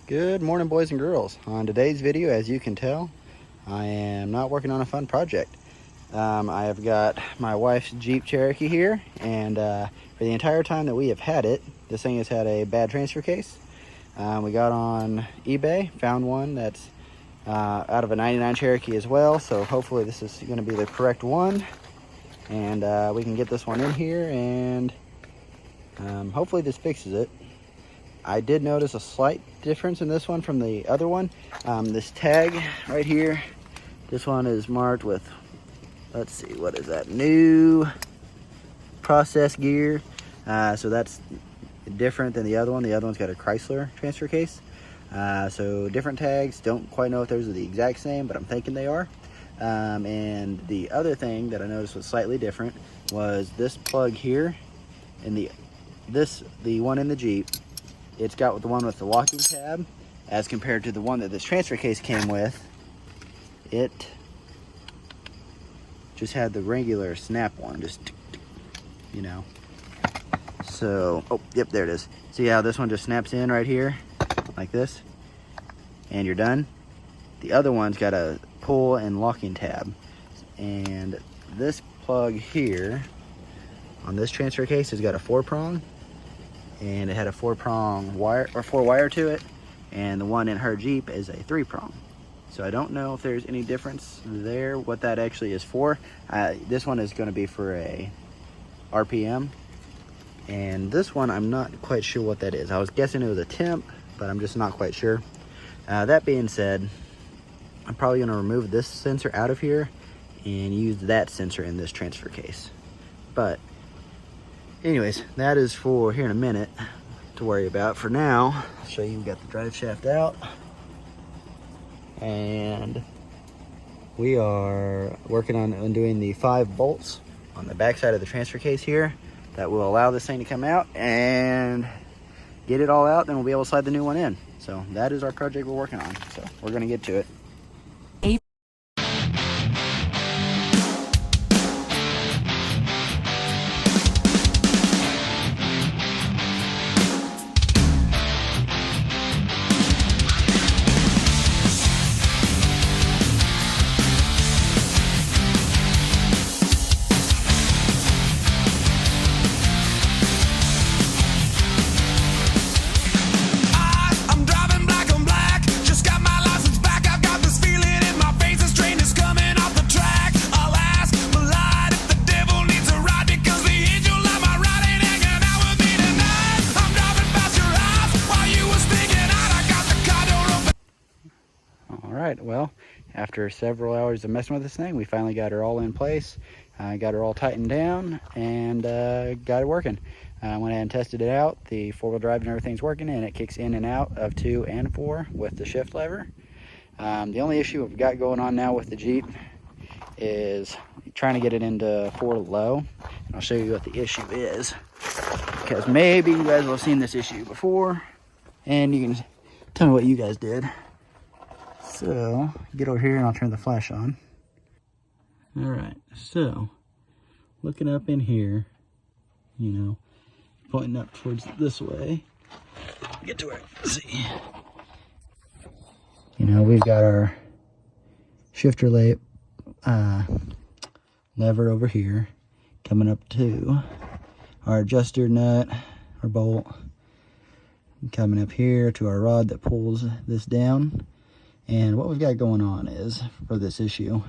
Good morning, boys and girls. On today's video, as you can tell, I am not working on a fun project. I have got my wife's Jeep Cherokee here, and for the entire time that we have had it, this thing has had a bad transfer case. We got on eBay, found one that's out of a 99 Cherokee as well, so hopefully this is going to be the correct one, and we can get this one in here, and hopefully this fixes it. I did notice a slight difference in this one from the other one. This tag right here, this one is marked with, let's see, what is that? New process gear. So that's different than the other one. The other one's got a Chrysler transfer case. So different tags. Don't quite know if those are the exact same, but I'm thinking they are. And the other thing that I noticed was slightly different was this plug here, and the one in the Jeep. It's got the one with the locking tab, as compared to the one that this transfer case came with. It just had the regular snap one, just, you know. So, oh, yep, there it is. See how this one just snaps in right here, like this, and you're done? The other one's got a pull and locking tab. And this plug here, on this transfer case, has got a 4-prong. And it had a 4-prong wire, or 4-wire to it, and the one in her Jeep is a 3-prong. So I don't know if there's any difference there, what that actually is for. This one is going to be for a RPM, and this one I'm not quite sure what that is. I was guessing it was a temp, but I'm just not quite sure. That being said, I'm probably going to remove this sensor out of here and use that sensor in this transfer case. But anyways, that is for here in a minute to worry about. For now, I'll show you, we got the drive shaft out, and we are working on undoing the 5 bolts on the back side of the transfer case here that will allow this thing to come out and get it all out. Then we'll be able to slide the new one in. So that is our project we're working on. So we're going to get to it. Alright, well, after several hours of messing with this thing, we finally got her all in place, got her all tightened down, and got it working. I went ahead and tested it out. The 4-wheel drive and everything's working, and it kicks in and out of 2 and 4 with the shift lever. The only issue we've got going on now with the Jeep is trying to get it into 4 low. And I'll show you what the issue is, because maybe you guys will have seen this issue before, and you can tell me what you guys did. So, get over here and I'll turn the flash on. Alright, so, looking up in here, you know, pointing up towards this way. Get to where, let's see. You know, we've got our shifter lever over here, coming up to our adjuster nut, or bolt, coming up here to our rod that pulls this down. And what we've got going on is, for this issue,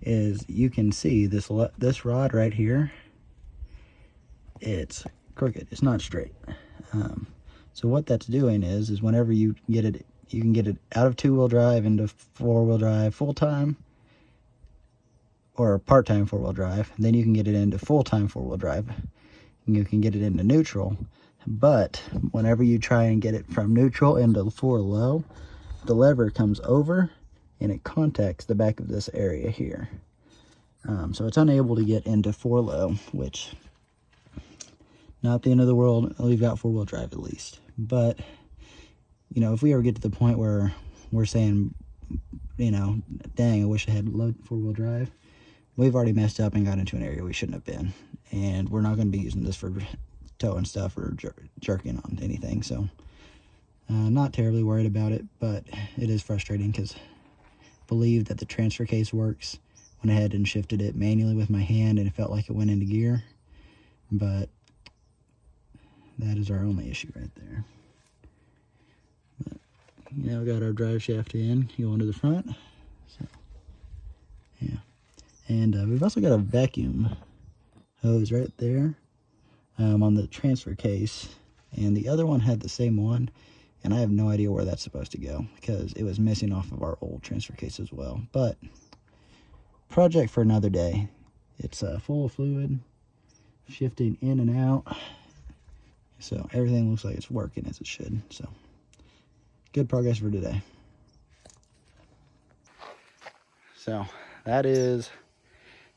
is you can see this rod right here, it's crooked, it's not straight. So what that's doing is whenever you get it, you can get it out of 2-wheel drive into 4-wheel drive full-time, or part-time 4-wheel drive. Then you can get it into full-time 4-wheel drive. You can get it into neutral. But whenever you try and get it from neutral into 4 low, the lever comes over and it contacts the back of this area here. So it's unable to get into 4 low, which, not the end of the world. We've got 4-wheel drive at least. But, you know, if we ever get to the point where we're saying, you know, dang, I wish I had low 4-wheel drive, we've already messed up and got into an area we shouldn't have been. And we're not going to be using this for towing stuff or jerking on anything. So Not terribly worried about it, but it is frustrating because I believe that the transfer case works. Went ahead and shifted it manually with my hand and it felt like it went into gear, but that is our only issue right there. But, you know, got our drive shaft in, going to the front. So, yeah. And we've also got a vacuum hose right there on the transfer case. And the other one had the same one. And I have no idea where that's supposed to go because it was missing off of our old transfer case as well. But project for another day. It's full of fluid, shifting in and out. So everything looks like it's working as it should. So good progress for today. So that is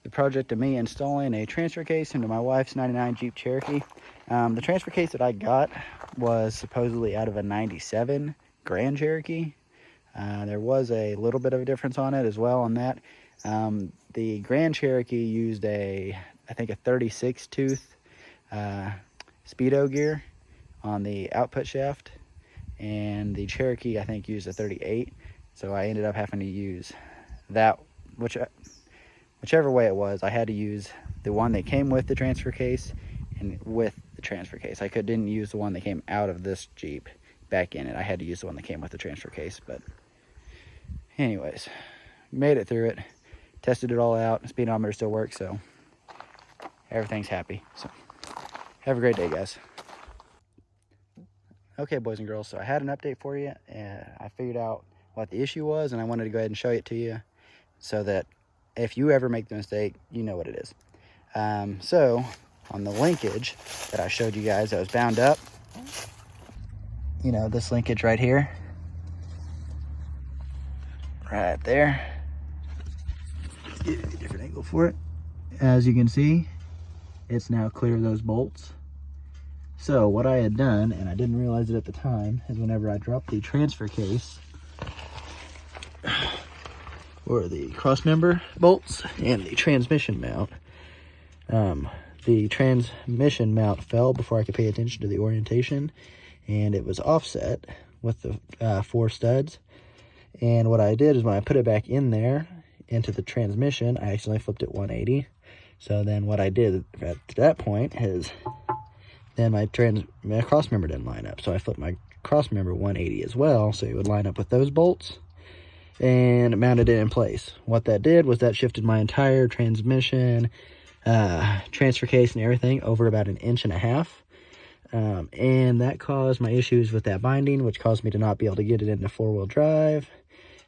the project of me installing a transfer case into my wife's 99 Jeep Cherokee. The transfer case that I got was supposedly out of a 97 Grand Cherokee. There was a little bit of a difference on it as well on that. The Grand Cherokee used I think a 36 tooth speedo gear on the output shaft, and the Cherokee I think used a 38. So I ended up having to use that, whichever way it was. I had to use the one that came with the transfer case and with the transfer case. I didn't use the one that came out of this Jeep back in it. I had to use the one that came with the transfer case. But anyways, made it through it, tested it all out. The speedometer still works, so everything's happy. So have a great day, guys. Okay, boys and girls, so I had an update for you, and I figured out what the issue was, and I wanted to go ahead and show it to you so that if you ever make the mistake, you know what it is. So on the linkage that I showed you guys that was bound up, you know, this linkage right here, right there, get a different angle for it. As you can see, it's now clear of those bolts. So what I had done, and I didn't realize it at the time, is whenever I dropped the transfer case or the cross member bolts and the transmission mount, the transmission mount fell before I could pay attention to the orientation, and it was offset with the 4 studs. And what I did is when I put it back in there into the transmission, I accidentally flipped it 180. So then what I did at that point is then my cross member didn't line up. So I flipped my cross member 180 as well, so it would line up with those bolts, and mounted it in place. What that did was that shifted my entire transmission, transfer case and everything over about 1.5 inches. And that caused my issues with that binding, which caused me to not be able to get it into 4-wheel drive.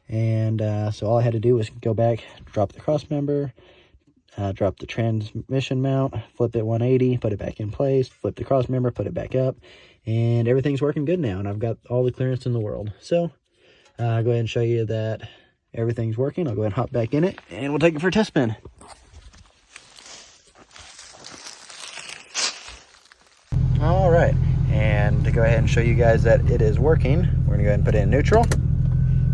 And so all I had to do was go back, drop the cross member, drop the transmission mount, flip it 180, put it back in place, flip the cross member, put it back up, and everything's working good now, and I've got all the clearance in the world. So I'll go ahead and show you that everything's working. I'll go ahead and hop back in it, and we'll take it for a test spin. All right, and to go ahead and show you guys that it is working, we're gonna go ahead and put it in neutral.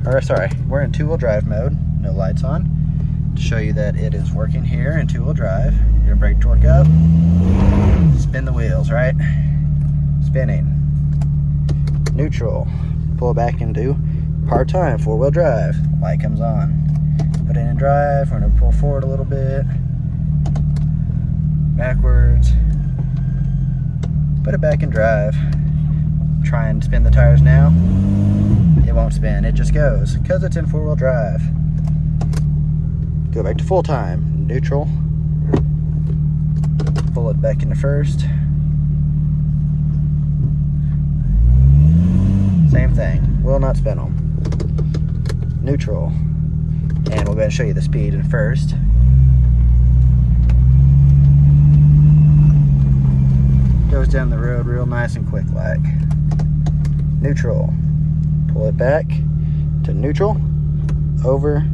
Or sorry, we're in 2-wheel drive mode, no lights on. To show you that it is working here in 2-wheel drive, your brake torque up, spin the wheels, right? Spinning. Neutral, pull it back into part-time 4-wheel drive, light comes on. Put it in drive, we're gonna pull forward a little bit, backwards, put it back in drive. Try and spin the tires now. It won't spin, it just goes, because it's in 4-wheel drive. Go back to full time, neutral, pull it back into first. Same thing, will not spin them. Neutral, and we'll go ahead and show you the speed in first. Goes down the road real nice and quick like. Neutral, pull it back to neutral, over,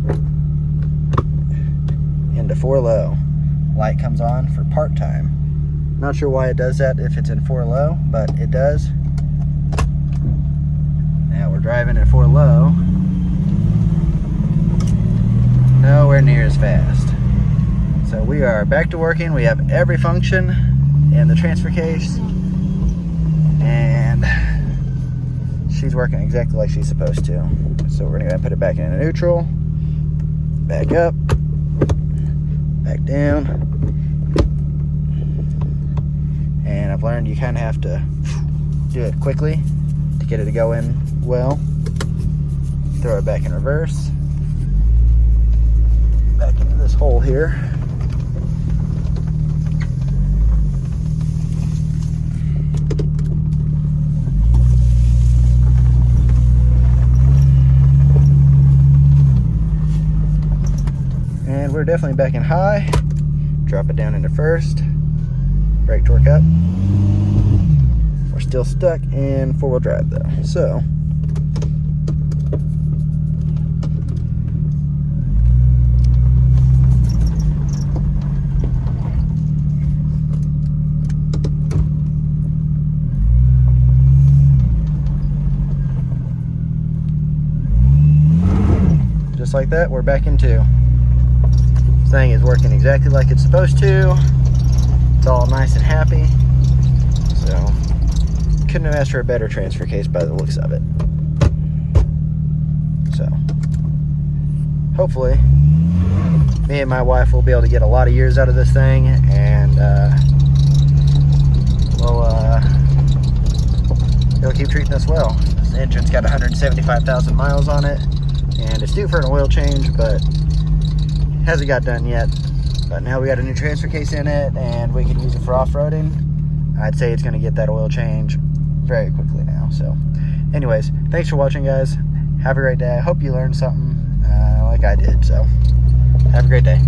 into 4 low. Light comes on for part-time. Not sure why it does that if it's in 4 low, but it does. Now we're driving at 4 low. Nowhere near as fast. So we are back to working. We have every function in the transfer case, and she's working exactly like she's supposed to. So we're gonna go ahead and put it back into neutral, back up, back down. And I've learned you kind of have to do it quickly to get it to go in well. Throw it back in reverse, back into this hole here. And we're definitely back in high. Drop it down into first. Brake torque up. We're still stuck in four-wheel drive though. So just like that, we're back in two. This thing is working exactly like it's supposed to. It's all nice and happy. So, couldn't have asked for a better transfer case by the looks of it. So, hopefully, me and my wife will be able to get a lot of years out of this thing, and it'll keep treating us well. This engine's got 175,000 miles on it, and it's due for an oil change, but hasn't got done yet. But now we got a new transfer case in it, and we can use it for off-roading. I'd say it's going to get that oil change very quickly now. So anyways, thanks for watching, guys. Have a great day. I hope you learned something like I did. So have a great day.